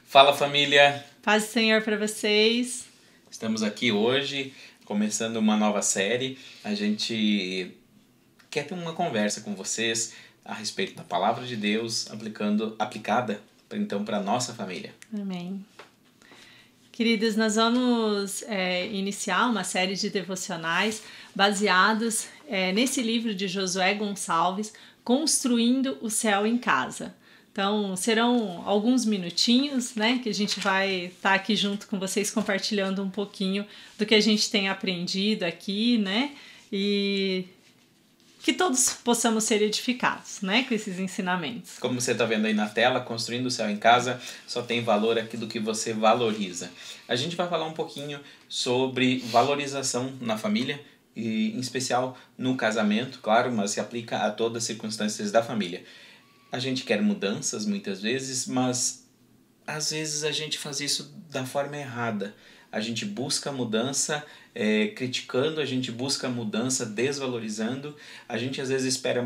Fala, família! Paz do Senhor para vocês. Estamos aqui hoje, começando uma nova série. A gente quer ter uma conversa com vocês a respeito da Palavra de Deus, aplicada então para a nossa família. Amém. Queridos, nós vamos iniciar uma série de devocionais baseados nesse livro de Josué Gonçalves, Construindo o Céu em Casa. Então, serão alguns minutinhos, né, que a gente vai estar aqui junto com vocês compartilhando um pouquinho do que a gente tem aprendido aqui, né, e que todos possamos ser edificados, né, com esses ensinamentos. Como você está vendo aí na tela, Construindo o Céu em Casa só tem valor aquilo que você valoriza. A gente vai falar um pouquinho sobre valorização na família, e em especial no casamento, claro, mas se aplica a todas as circunstâncias da família. A gente quer mudanças muitas vezes, mas às vezes a gente faz isso da forma errada. A gente busca mudança criticando, a gente busca mudança desvalorizando, a gente às vezes espera a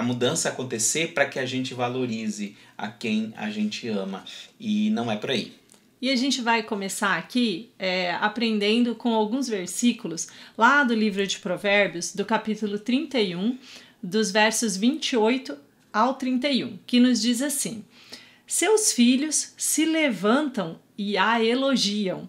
mudança acontecer para que a gente valorize a quem a gente ama, e não é por aí. E a gente vai começar aqui aprendendo com alguns versículos lá do livro de Provérbios, do capítulo 31, dos versos 28 ao 31, que nos diz assim: seus filhos se levantam e a elogiam.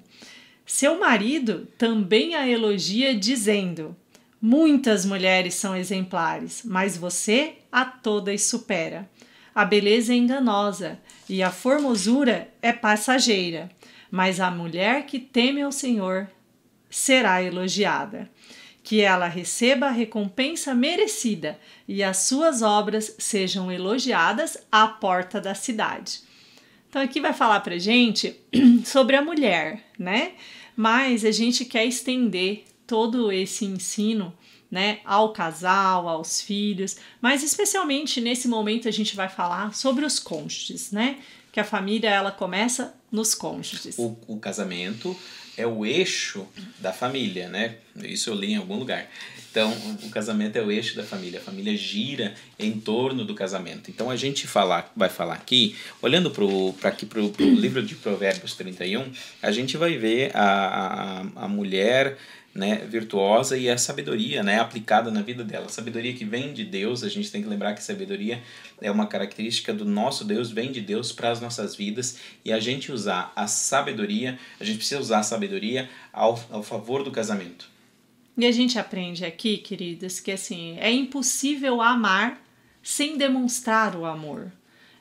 Seu marido também a elogia, dizendo: muitas mulheres são exemplares, mas você a todas supera. A beleza é enganosa e a formosura é passageira, mas a mulher que teme ao Senhor será elogiada. Que ela receba a recompensa merecida e as suas obras sejam elogiadas à porta da cidade. Então aqui vai falar pra gente sobre a mulher, né? Mas a gente quer estender todo esse ensino, né, ao casal, aos filhos, mas especialmente nesse momento a gente vai falar sobre os cônjuges, né? Que a família ela começa nos cônjuges. O casamento é o eixo da família, né? Isso eu li em algum lugar. Então, o casamento é o eixo da família. A família gira em torno do casamento. Então, a gente vai falar aqui, olhando para o livro de Provérbios 31, a gente vai ver a mulher, né, virtuosa e a sabedoria, né, aplicada na vida dela. A sabedoria que vem de Deus, a gente tem que lembrar que sabedoria é uma característica do nosso Deus, vem de Deus para as nossas vidas, e a gente usar a sabedoria, a gente precisa usar a sabedoria ao favor do casamento. E a gente aprende aqui, queridas, que assim, é impossível amar sem demonstrar o amor.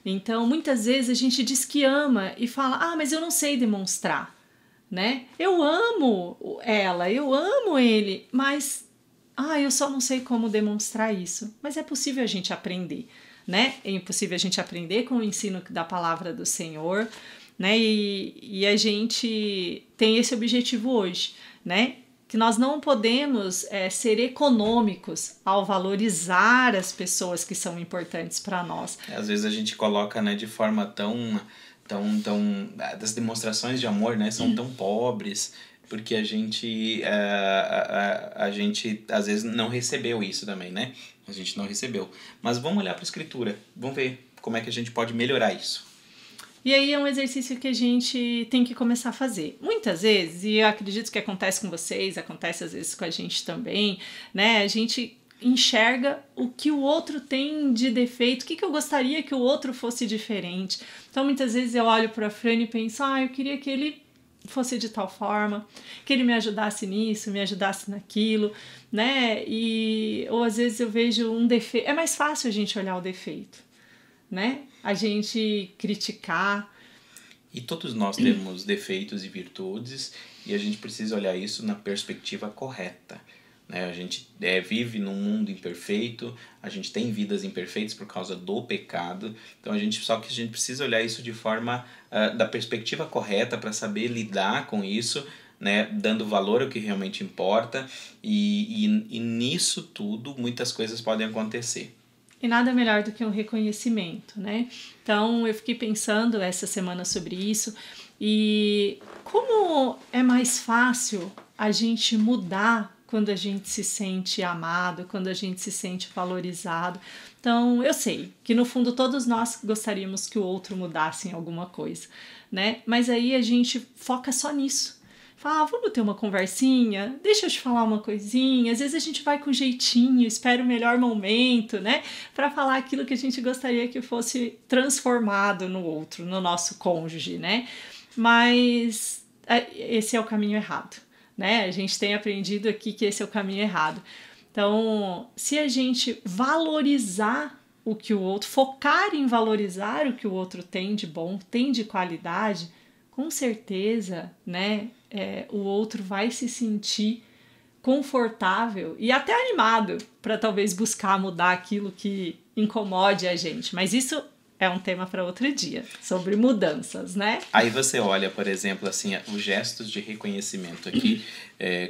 Então, muitas vezes a gente diz que ama e fala: mas eu não sei demonstrar, né? Eu amo ela, eu amo ele, mas eu só não sei como demonstrar isso. Mas é possível a gente aprender, né? É impossível a gente aprender com o ensino da palavra do Senhor, né? E a gente tem esse objetivo hoje, né? Que nós não podemos ser econômicos ao valorizar as pessoas que são importantes para nós. Às vezes a gente coloca, né, de forma tão das demonstrações de amor, né, são tão pobres, porque a gente às vezes não recebeu isso também, né? A gente não recebeu. Mas vamos olhar para a Escritura, vamos ver como é que a gente pode melhorar isso. E aí é um exercício que a gente tem que começar a fazer. Muitas vezes, e eu acredito que acontece com vocês, acontece às vezes com a gente também, né? A gente enxerga o que o outro tem de defeito, o que eu gostaria que o outro fosse diferente. Então, muitas vezes eu olho para a Fran e penso: eu queria que ele fosse de tal forma, que ele me ajudasse nisso, me ajudasse naquilo, né? Ou às vezes eu vejo um defeito. É mais fácil a gente olhar o defeito, né? A gente criticar. E todos nós temos defeitos e virtudes, e a gente precisa olhar isso na perspectiva correta, né? A gente vive num mundo imperfeito, a gente tem vidas imperfeitas por causa do pecado, então só que a gente precisa olhar isso de forma da perspectiva correta para saber lidar com isso, né, dando valor ao que realmente importa, e nisso tudo muitas coisas podem acontecer. E nada melhor do que um reconhecimento, né? Então, eu fiquei pensando essa semana sobre isso, e como é mais fácil a gente mudar quando a gente se sente amado, quando a gente se sente valorizado. Então, eu sei que no fundo todos nós gostaríamos que o outro mudasse em alguma coisa, né? Mas aí a gente foca só nisso. Fala, vamos ter uma conversinha, deixa eu te falar uma coisinha. Às vezes a gente vai com jeitinho, espera o melhor momento, né? Para falar aquilo que a gente gostaria que fosse transformado no outro, no nosso cônjuge, né? Mas esse é o caminho errado, né? A gente tem aprendido aqui que esse é o caminho errado. Então, se a gente valorizar o que o outro, focar em valorizar o que o outro tem de bom, tem de qualidade, com certeza, né, o outro vai se sentir confortável e até animado para talvez buscar mudar aquilo que incomode a gente. Mas isso é um tema para outro dia, sobre mudanças, né? Aí você olha, por exemplo, assim, os gestos de reconhecimento aqui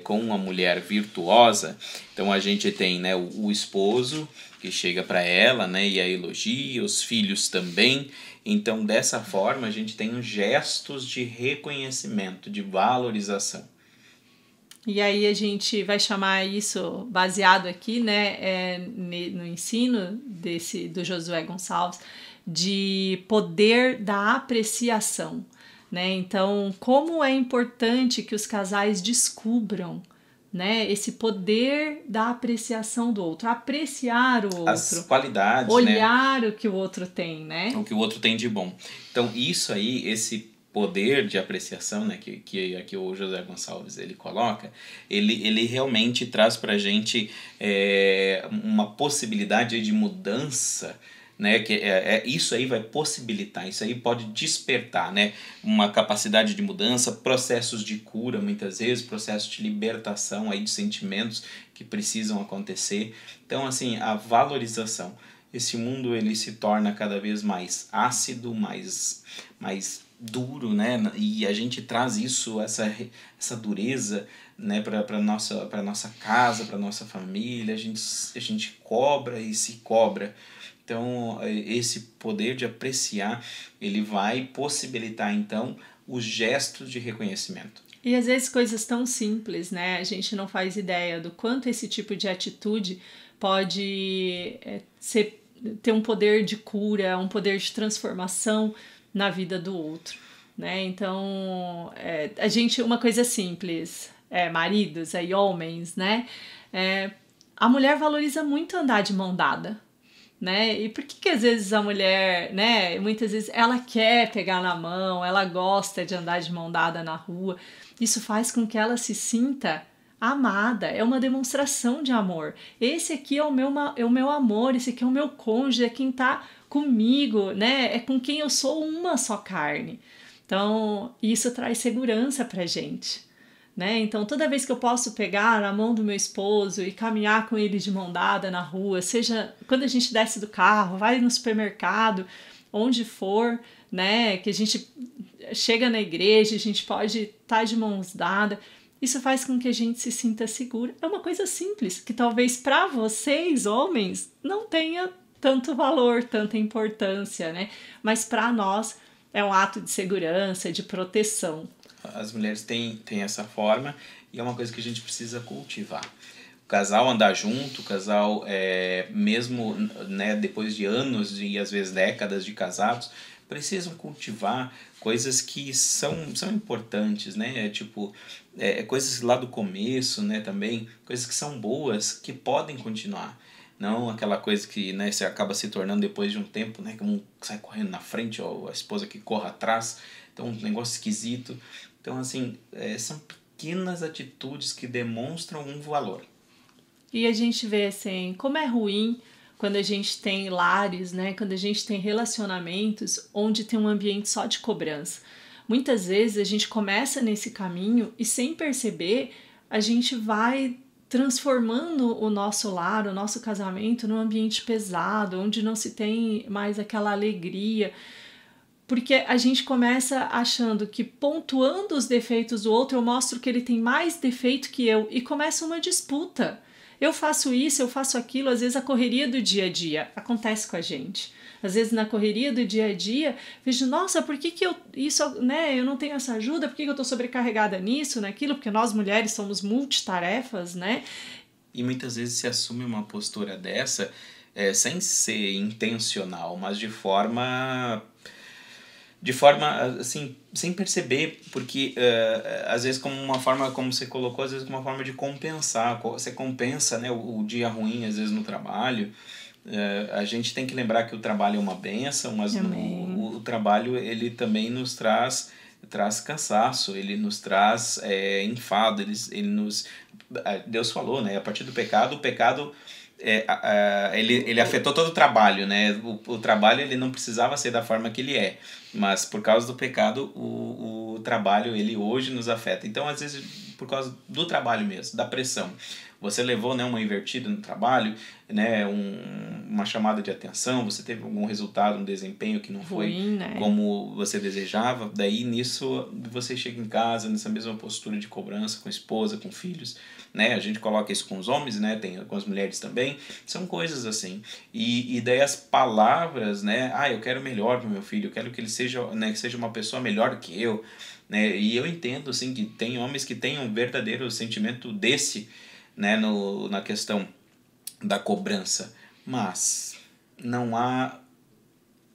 com uma mulher virtuosa. Então a gente tem, né, o esposo que chega para ela, né, e a elogia, os filhos também. Então dessa forma a gente tem os gestos de reconhecimento, de valorização. E aí a gente vai chamar isso, baseado aqui, né, no ensino do Josué Gonçalves, de poder da apreciação, né? Então, como é importante que os casais descubram, né, esse poder da apreciação do outro, apreciar o outro, as qualidades, olhar, né, o que o outro tem, né? O que o outro tem de bom. Então, isso aí, esse poder de apreciação, né, que aqui o José Gonçalves ele coloca, ele realmente traz pra gente uma possibilidade de mudança, né, que isso aí vai possibilitar, isso aí pode despertar, né, uma capacidade de mudança, processos de cura muitas vezes, processos de libertação aí de sentimentos que precisam acontecer. Então, assim, a valorização. Esse mundo ele se torna cada vez mais ácido, mais duro, né? E a gente traz isso, essa dureza, né, para nossa casa, para nossa família. A gente cobra e se cobra. Então, esse poder de apreciar, ele vai possibilitar, então, os gestos de reconhecimento. E às vezes coisas tão simples, né? A gente não faz ideia do quanto esse tipo de atitude pode ter um poder de cura, um poder de transformação na vida do outro, né? Então, a gente, uma coisa simples, maridos, aí homens, né? A mulher valoriza muito andar de mão dada, né? E por que às vezes a mulher, né, muitas vezes ela quer pegar na mão, ela gosta de andar de mão dada na rua, isso faz com que ela se sinta amada, é uma demonstração de amor. Esse aqui é o meu amor, esse aqui é o meu cônjuge, é quem tá comigo, né? É com quem eu sou uma só carne. Então, isso traz segurança pra gente, né? Então, toda vez que eu posso pegar na mão do meu esposo e caminhar com ele de mão dada na rua, seja quando a gente desce do carro, vai no supermercado, onde for, né? Que a gente chega na igreja, a gente pode estar de mãos dadas. Isso faz com que a gente se sinta segura. É uma coisa simples, que talvez para vocês, homens, não tenha tanto valor, tanta importância, né? Mas para nós é um ato de segurança, de proteção. As mulheres têm essa forma e é uma coisa que a gente precisa cultivar. O casal andar junto, o casal, mesmo, né, depois de anos e às vezes décadas de casados, precisam cultivar coisas que são importantes, né? Coisas lá do começo, né, também, coisas que são boas, que podem continuar. Não aquela coisa que, né, você acaba se tornando depois de um tempo, né, que um sai correndo na frente ou a esposa que corre atrás. Então, um negócio esquisito. Então, assim, são pequenas atitudes que demonstram um valor. E a gente vê, assim, como é ruim quando a gente tem lares, né? Quando a gente tem relacionamentos onde tem um ambiente só de cobrança. Muitas vezes a gente começa nesse caminho e sem perceber a gente vai transformando o nosso lar, o nosso casamento num ambiente pesado, onde não se tem mais aquela alegria. Porque a gente começa achando que pontuando os defeitos do outro eu mostro que ele tem mais defeito que eu e começa uma disputa. Eu faço isso, eu faço aquilo, às vezes a correria do dia a dia acontece com a gente. Às vezes na correria do dia a dia, vejo, nossa, por que eu não tenho essa ajuda? Por que eu estou sobrecarregada nisso, naquilo? Porque nós mulheres somos multitarefas, né? E muitas vezes se assume uma postura dessa sem ser intencional, mas de forma assim, sem perceber, porque às vezes como uma forma, como você colocou, às vezes como uma forma de compensar, você compensa, né, o dia ruim às vezes no trabalho. A gente tem que lembrar que o trabalho é uma bênção, mas o trabalho ele também nos traz cansaço, ele nos traz enfado, ele nos... Deus falou, né, a partir do pecado, o pecado ele afetou todo o trabalho, né? O trabalho ele não precisava ser da forma que ele é, mas por causa do pecado o trabalho ele hoje nos afeta. Então às vezes por causa do trabalho mesmo, da pressão, você levou, né, uma invertida no trabalho, né, uma chamada de atenção, você teve algum resultado, um desempenho que não foi ruim, né? como você desejava, daí nisso você chega em casa nessa mesma postura de cobrança com a esposa, com filhos, né? A gente coloca isso com os homens, né? Tem com as mulheres também, são coisas assim, e daí as palavras, né? Eu quero melhor para o meu filho, eu quero que ele seja, né, que seja uma pessoa melhor que eu, né? E eu entendo assim que tem homens que têm um verdadeiro sentimento desse, né, na questão da cobrança, mas não há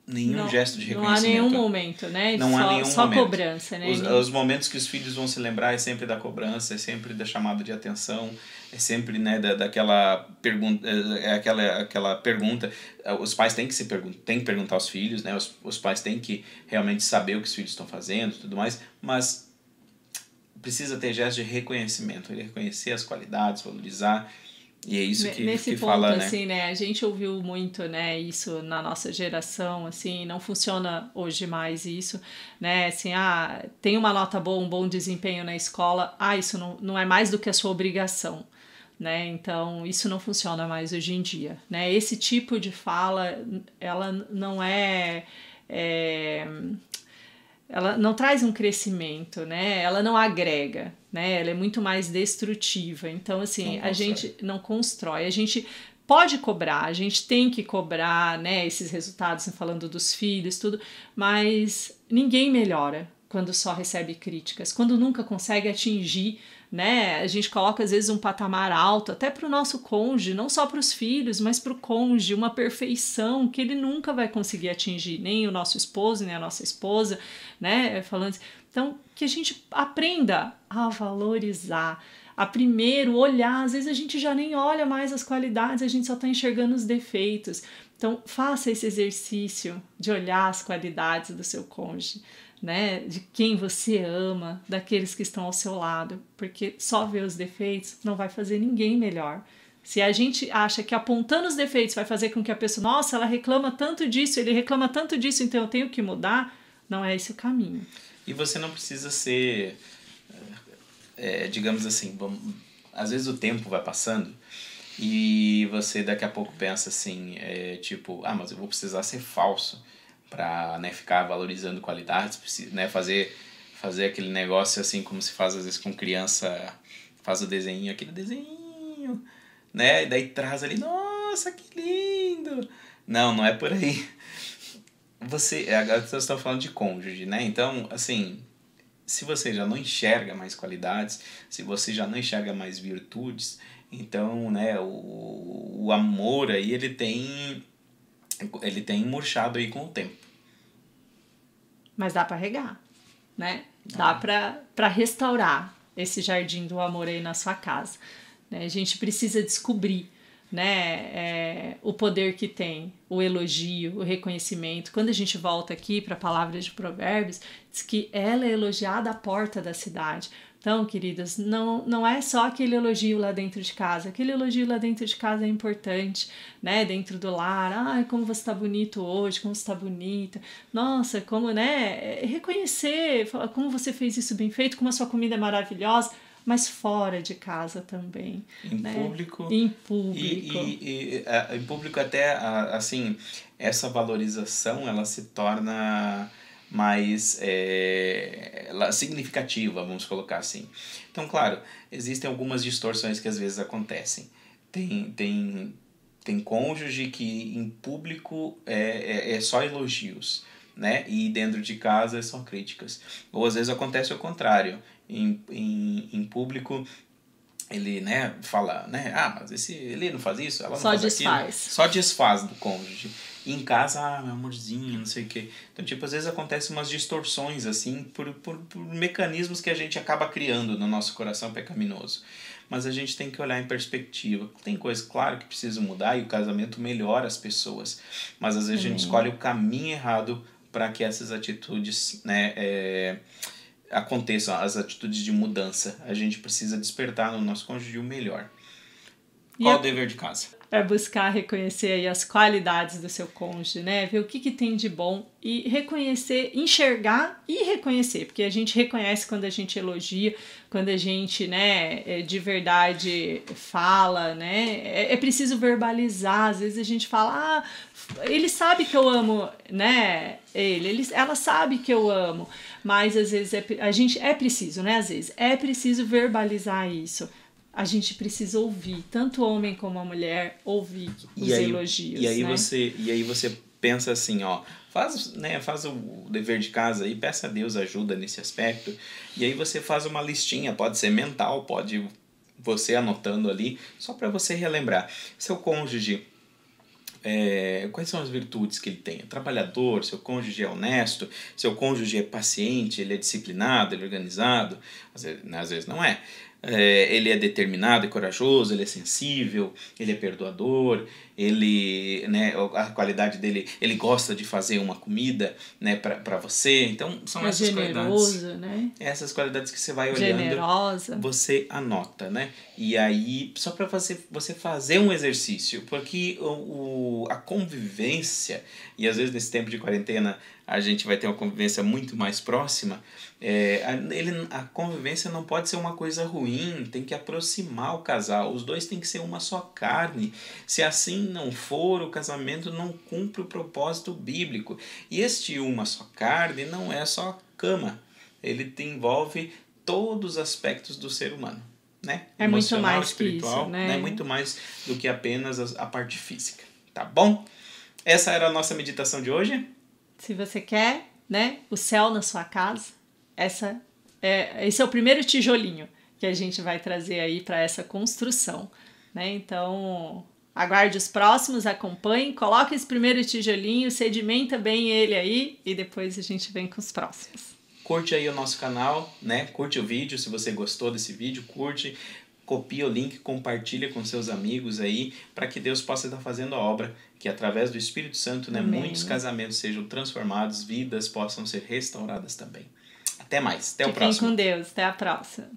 nenhum gesto de reconhecimento. Não há nenhum momento, né? Não há nenhum só momento. Cobrança, né? Os momentos que os filhos vão se lembrar é sempre da cobrança, é sempre da chamada de atenção, é sempre, né, daquela pergunta, aquela pergunta. Os pais têm que perguntar aos filhos, né? Os pais têm que realmente saber o que os filhos estão fazendo e tudo mais, mas precisa ter gesto de reconhecimento, reconhecer as qualidades, valorizar, e é isso Nesse que ponto, fala, né? assim, né? A gente ouviu muito, né, isso na nossa geração, assim, não funciona hoje mais isso, né? Assim, tem uma nota boa, um bom desempenho na escola, isso não é mais do que a sua obrigação, né? Então, isso não funciona mais hoje em dia, né? Esse tipo de fala, ela não ela não traz um crescimento, né? Ela não agrega, né? Ela é muito mais destrutiva. Então, assim, a gente não constrói. A gente pode cobrar, a gente tem que cobrar, né? Esses resultados, falando dos filhos, tudo, mas ninguém melhora quando só recebe críticas, quando nunca consegue atingir, né? A gente coloca às vezes um patamar alto até para o nosso cônjuge, não só para os filhos, mas para o cônjuge, uma perfeição que ele nunca vai conseguir atingir, nem o nosso esposo, nem a nossa esposa, né? Falando assim. Então, que a gente aprenda a valorizar, a primeiro olhar. Às vezes a gente já nem olha mais as qualidades, a gente só está enxergando os defeitos. Então, faça esse exercício de olhar as qualidades do seu cônjuge, né, de quem você ama, daqueles que estão ao seu lado, porque só ver os defeitos não vai fazer ninguém melhor. Se a gente acha que apontando os defeitos vai fazer com que a pessoa, nossa, ela reclama tanto disso, ele reclama tanto disso, então eu tenho que mudar, não é esse o caminho. E você não precisa ser, digamos assim, às vezes o tempo vai passando e você daqui a pouco pensa assim, tipo, mas eu vou precisar ser falso para, né, ficar valorizando qualidades, né, fazer aquele negócio assim como se faz às vezes com criança, faz o desenho, aquele desenho, né, e daí traz ali, nossa, que lindo. Não é por aí. Agora vocês estão falando de cônjuge, né, então, assim, se você já não enxerga mais qualidades, se você já não enxerga mais virtudes, então, né, o amor aí ele tem murchado aí com o tempo. Mas dá para regar, né? Dá para restaurar esse jardim do amor aí na sua casa, né? A gente precisa descobrir, né, o poder que tem o elogio, o reconhecimento. Quando a gente volta aqui para a palavra de Provérbios, diz que ela é elogiada à porta da cidade. Então, queridas, não é só aquele elogio lá dentro de casa. Aquele elogio lá dentro de casa é importante, né? Dentro do lar. Como você está bonito hoje, como você está bonita. Nossa, como, né? Reconhecer, como você fez isso bem feito, como a sua comida é maravilhosa, mas fora de casa também. Em público. Em público. Em público até, assim, essa valorização, ela se torna mais significativa, vamos colocar assim. Então, claro, existem algumas distorções que às vezes acontecem. Tem cônjuge que em público é só elogios, né? E dentro de casa é só críticas. Ou às vezes acontece o contrário. Em público ele, né, fala, né, mas ele não faz isso, ela não Só faz desfaz. aquilo. Só desfaz do cônjuge. E em casa, meu amorzinho, não sei o quê. Então, tipo, às vezes acontecem umas distorções, assim, por mecanismos que a gente acaba criando no nosso coração pecaminoso. Mas a gente tem que olhar em perspectiva. Tem coisas, claro, que precisam mudar e o casamento melhora as pessoas. Mas às vezes a gente escolhe o caminho errado para que essas atitudes, né, aconteçam, as atitudes de mudança. A gente precisa despertar no nosso cônjuge o melhor. Qual o dever de casa? É buscar reconhecer aí as qualidades do seu cônjuge, né? Ver o que tem de bom e reconhecer, enxergar e reconhecer. Porque a gente reconhece quando a gente elogia, quando a gente, né, de verdade fala, né? É preciso verbalizar. Às vezes a gente fala, ele sabe que eu amo, né? Ela sabe que eu amo. Mas às vezes a gente é preciso, né? Às vezes é preciso verbalizar isso. A gente precisa ouvir, tanto o homem como a mulher, ouvir os elogios. E aí, né? você pensa assim, ó, faz o dever de casa e peça a Deus ajuda nesse aspecto. E aí você faz uma listinha, pode ser mental, pode você anotando ali, só para você relembrar. Seu cônjuge, quais são as virtudes que ele tem? É trabalhador, seu cônjuge é honesto, seu cônjuge é paciente, ele é disciplinado, ele é organizado, às vezes não é. Ele é determinado e corajoso, ele é sensível, ele é perdoador, ele, né, a qualidade dele, ele gosta de fazer uma comida, né, para você. Então são essas generoso, qualidades, né? essas qualidades que você vai olhando, generosa, você anota, né? E aí só para você fazer um exercício, porque a convivência, e às vezes nesse tempo de quarentena a gente vai ter uma convivência muito mais próxima, a convivência não pode ser uma coisa ruim, tem que aproximar o casal, os dois têm que ser uma só carne. Se assim não for, o casamento não cumpre o propósito bíblico. E este uma só carne não é só cama, ele envolve todos os aspectos do ser humano, né? É emocional, muito mais espiritual, que isso, né? Muito mais do que apenas a parte física, tá bom? Essa era a nossa meditação de hoje. Se você quer, né, o céu na sua casa, esse é o primeiro tijolinho que a gente vai trazer aí para essa construção, né? Então, aguarde os próximos, acompanhe, coloque esse primeiro tijolinho, sedimenta bem ele aí e depois a gente vem com os próximos. Curte aí o nosso canal, né? Curte o vídeo, se você gostou desse vídeo, curte, copia o link, compartilha com seus amigos aí, para que Deus possa estar fazendo a obra, que através do Espírito Santo, né, muitos casamentos sejam transformados, vidas possam ser restauradas também. Até mais, até o próximo. Fiquem com Deus, até a próxima.